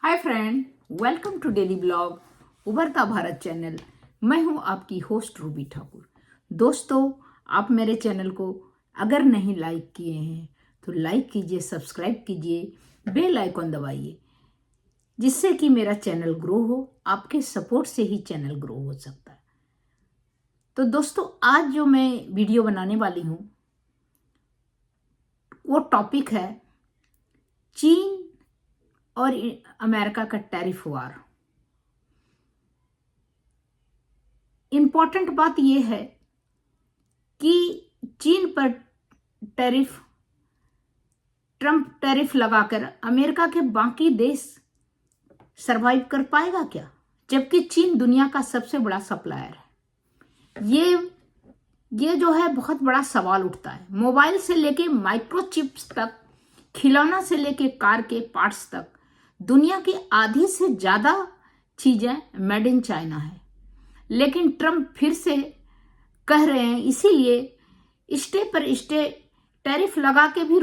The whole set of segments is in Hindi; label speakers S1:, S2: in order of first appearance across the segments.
S1: Hi friend, welcome to daily blog Ubharta Bharat channel. मैं हूं आपकी होस्ट रूबी ठाकुर। दोस्तों, आप मेरे चैनल को अगर नहीं लाइक किए हैं तो लाइक कीजिए, सब्सक्राइब कीजिए, बेल आइकॉन दबाइए, जिससे कि मेरा चैनल ग्रो हो। आपके सपोर्ट से ही चैनल ग्रो हो सकता है। तो दोस्तों, आज जो मैं वीडियो बनाने वाली हूं वो टॉपिक है चीन और अमेरिका का टैरिफ वार। इम्पॉर्टेंट बात यह है कि चीन पर ट्रंप टैरिफ लगाकर अमेरिका के बाकी देश सरवाइव कर पाएगा क्या, जबकि चीन दुनिया का सबसे बड़ा सप्लायर है। ये जो है बहुत बड़ा सवाल उठता है। मोबाइल से लेके माइक्रोचिप्स तक, खिलौना से लेके कार के पार्ट्स तक, दुनिया की आधी से ज्यादा चीजें मेड इन चाइना है। लेकिन ट्रंप फिर से कह रहे हैं, इसीलिए स्टे पर स्टे टैरिफ लगा के भी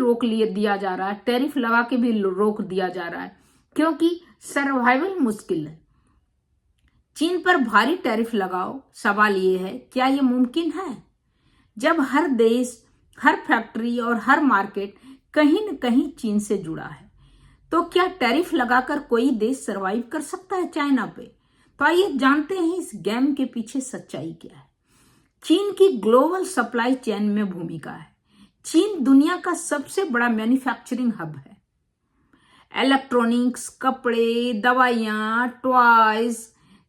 S1: दिया जा रहा है, टैरिफ लगा के भी रोक दिया जा रहा है, क्योंकि सर्वाइवल मुश्किल है। चीन पर भारी टैरिफ लगाओ। सवाल ये है, क्या ये मुमकिन है? जब हर देश, हर फैक्ट्री और हर मार्केट कहीं न कहीं चीन से जुड़ा है, तो क्या टैरिफ लगाकर कोई देश सरवाइव कर सकता है चाइना पे? तो आइए जानते हैं इस गेम के पीछे सच्चाई क्या है। चीन की ग्लोबल सप्लाई चेन में भूमिका है। चीन दुनिया का सबसे बड़ा मैन्युफैक्चरिंग हब है। इलेक्ट्रॉनिक्स, कपड़े, दवाइयां, टॉयज,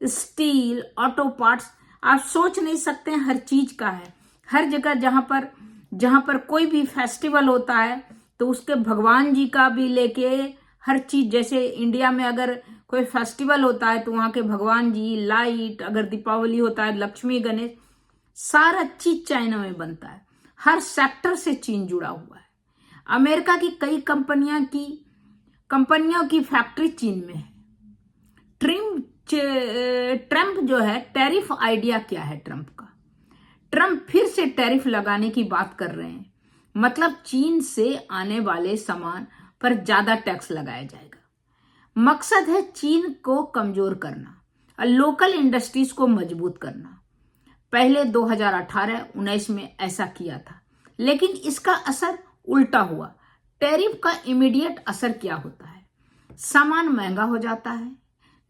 S1: स्टील, ऑटो पार्ट्स, आप सोच नहीं सकते हैं, हर चीज का है। हर जगह जहां पर कोई भी फेस्टिवल होता है तो उसके भगवान जी का भी लेके हर चीज, जैसे इंडिया में अगर कोई फेस्टिवल होता है तो वहां के भगवान जी, लाइट, अगर दीपावली होता है, लक्ष्मी गणेश, सारा चीज चाइना में बनता है। हर सेक्टर से चीन जुड़ा हुआ है। अमेरिका की कई कंपनियों की फैक्ट्री चीन में है। ट्रंप जो है, टैरिफ आइडिया क्या है ट्रंप का? ट्रंप फिर से टैरिफ लगाने की बात कर रहे हैं। मतलब चीन से आने वाले सामान पर ज्यादा टैक्स लगाया जाएगा। मकसद है चीन को कमजोर करना और लोकल इंडस्ट्रीज को मजबूत करना। पहले 2018-19 में ऐसा किया था, लेकिन इसका असर उल्टा हुआ। टैरिफ का इमीडिएट असर क्या होता है? सामान महंगा हो जाता है,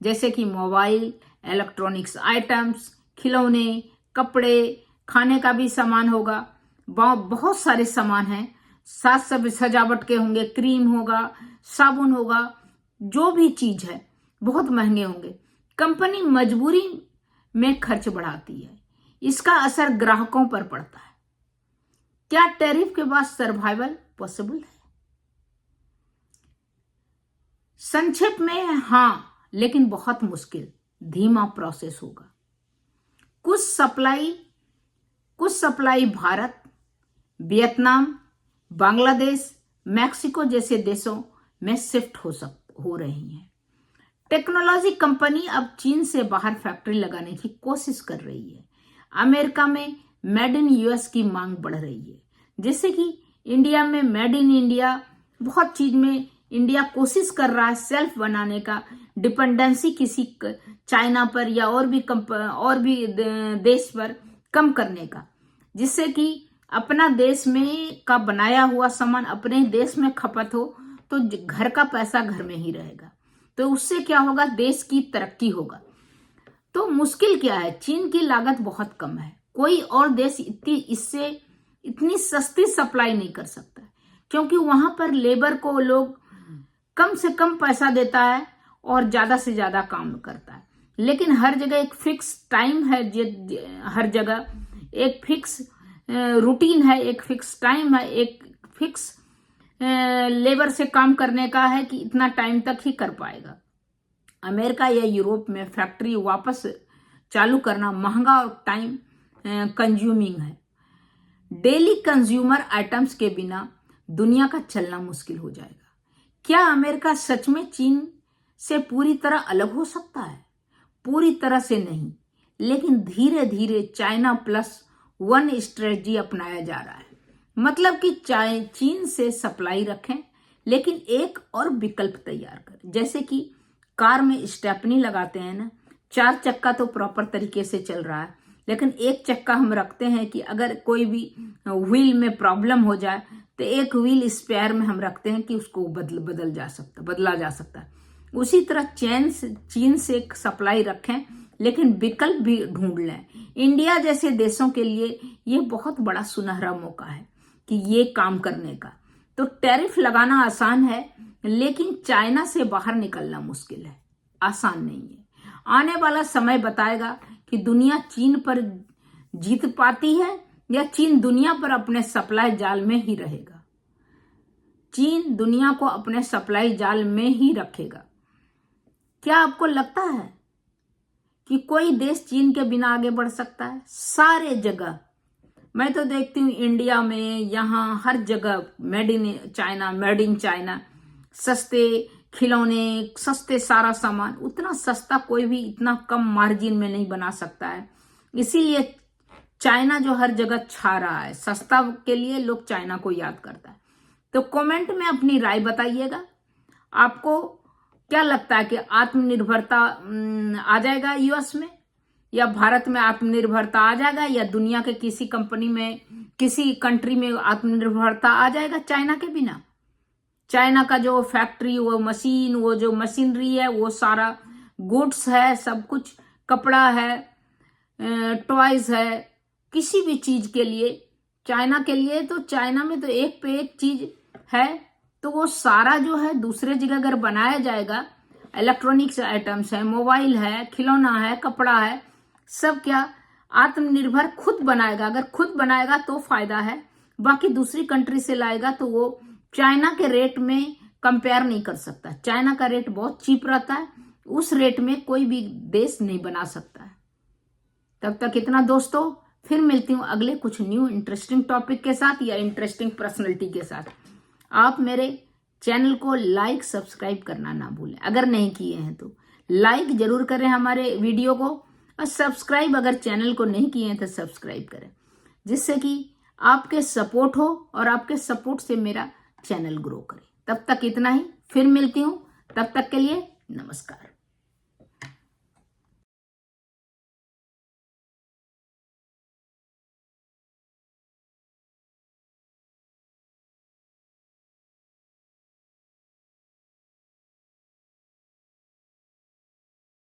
S1: जैसे कि मोबाइल, इलेक्ट्रॉनिक्स आइटम्स, खिलौने, कपड़े, खाने का भी सामान होगा। बहुत सारे सामान हैं, साज सजावट के होंगे, क्रीम होगा, साबुन होगा, जो भी चीज है बहुत महंगे होंगे। कंपनी मजबूरी में खर्च बढ़ाती है। इसका असर ग्राहकों पर पड़ता है। क्या टैरिफ के बाद सर्वाइवल पॉसिबल है? संक्षेप में हां, लेकिन बहुत मुश्किल, धीमा प्रोसेस होगा। कुछ supply Bharat, Vietnam, Bangladesh, Mexico जैसे देशों में शिफ्ट हो रही हैं। टेक्नोलॉजी कंपनी अब चीन से बाहर फैक्ट्री लगाने की कोशिश कर रही है। अमेरिका में मेड इन यूएस की मांग बढ़ रही है, जैसे कि इंडिया में मेड इन इंडिया। बहुत चीज में इंडिया कोशिश कर रहा है सेल्फ बनाने का, डिपेंडेंसी किसी चाइना पर या और भी देश पर कम करने का, जिससे कि अपना देश में का बनाया हुआ सामान अपने देश में खपत हो, तो घर का पैसा घर में ही रहेगा। तो उससे क्या होगा? देश की तरक्की होगा। तो मुश्किल क्या है? चीन की लागत बहुत कम है। कोई और देश इतनी सस्ती सप्लाई नहीं कर सकता, क्योंकि वहां पर लेबर को लोग कम से कम पैसा देता है और ज्यादा से ज्यादा काम करता है। लेकिन हर जगह एक फिक्स टाइम है, हर जगह एक फिक्स रूटीन है, एक फिक्स टाइम है, एक फिक्स लेबर से काम करने का है कि इतना टाइम तक ही कर पाएगा। अमेरिका या यूरोप में फैक्ट्री वापस चालू करना महंगा और टाइम कंज्यूमिंग है। डेली कंज्यूमर आइटम्स के बिना दुनिया का चलना मुश्किल हो जाएगा। क्या अमेरिका सच में चीन से पूरी तरह अलग हो सकता है? पूरी तरह से नहीं, लेकिन धीरे धीरे चाइना प्लस वन स्ट्रेटजी अपनाया जा रहा है। मतलब कि चीन से सप्लाई रखें, लेकिन एक और विकल्प तैयार करें, जैसे कि कार में स्टेपनी लगाते हैं ना, 4 चक्का तो प्रॉपर तरीके से चल रहा है, लेकिन एक चक्का हम रखते हैं कि अगर कोई भी व्हील में प्रॉब्लम हो जाए तो एक व्हील स्पेयर में हम रखते हैं कि उसको बदला जा सकता है। उसी तरह चीन से सप्लाई रखें, लेकिन विकल्प भी ढूंढ लें। इंडिया जैसे देशों के लिए ये बहुत बड़ा सुनहरा मौका है कि ये काम करने का। तो टैरिफ लगाना आसान है, लेकिन चाइना से बाहर निकलना मुश्किल है, आसान नहीं है। आने वाला समय बताएगा कि दुनिया चीन पर जीत पाती है या चीन दुनिया पर अपने सप्लाई जाल में ही रहेगा। चीन दुनिया को अपने सप्लाई जाल में ही रखेगा। क्या आपको लगता है कि कोई देश चीन के बिना आगे बढ़ सकता है? सारे जगह मैं तो देखती हूँ, इंडिया में यहाँ हर जगह मेड इन चाइना, सस्ते खिलौने, सस्ते सारा सामान। उतना सस्ता कोई भी इतना कम मार्जिन में नहीं बना सकता है, इसीलिए चाइना जो हर जगह छा रहा है। सस्ता के लिए लोग चाइना को याद करता है। तो कमेंट में अपनी राय बताइएगा, आपको क्या लगता है कि आत्मनिर्भरता आ जाएगा यूएस में, या भारत में आत्मनिर्भरता आ जाएगा, या दुनिया के किसी कंपनी में, किसी कंट्री में आत्मनिर्भरता आ जाएगा चाइना के बिना? चाइना का जो फैक्ट्री, वो मशीन, वो जो मशीनरी है, वो सारा गुड्स है, सब कुछ कपड़ा है, टॉयज है, किसी भी चीज के लिए चाइना के लिए, तो चाइना में तो एक पे एक चीज है। तो वो सारा जो है दूसरे जगह अगर बनाया जाएगा, इलेक्ट्रॉनिक्स आइटम्स है, मोबाइल है, खिलौना है, कपड़ा है, सब क्या आत्मनिर्भर खुद बनाएगा। अगर खुद बनाएगा तो फायदा है, बाकी दूसरी कंट्री से लाएगा तो वो चाइना के रेट में कंपेयर नहीं कर सकता। चाइना का रेट बहुत चीप रहता है, उस रेट में कोई भी देश नहीं बना सकता है। तब तक इतना दोस्तों, फिर मिलती हूँ अगले कुछ न्यू इंटरेस्टिंग टॉपिक के साथ या इंटरेस्टिंग पर्सनैलिटी के साथ। आप मेरे चैनल को लाइक सब्सक्राइब करना ना भूलें, अगर नहीं किए हैं तो लाइक जरूर करें हमारे वीडियो को, और सब्सक्राइब अगर चैनल को नहीं किए हैं तो सब्सक्राइब करें, जिससे कि आपके सपोर्ट हो और आपके सपोर्ट से मेरा चैनल ग्रो करे। तब तक इतना ही, फिर मिलती हूँ, तब तक के लिए नमस्कार।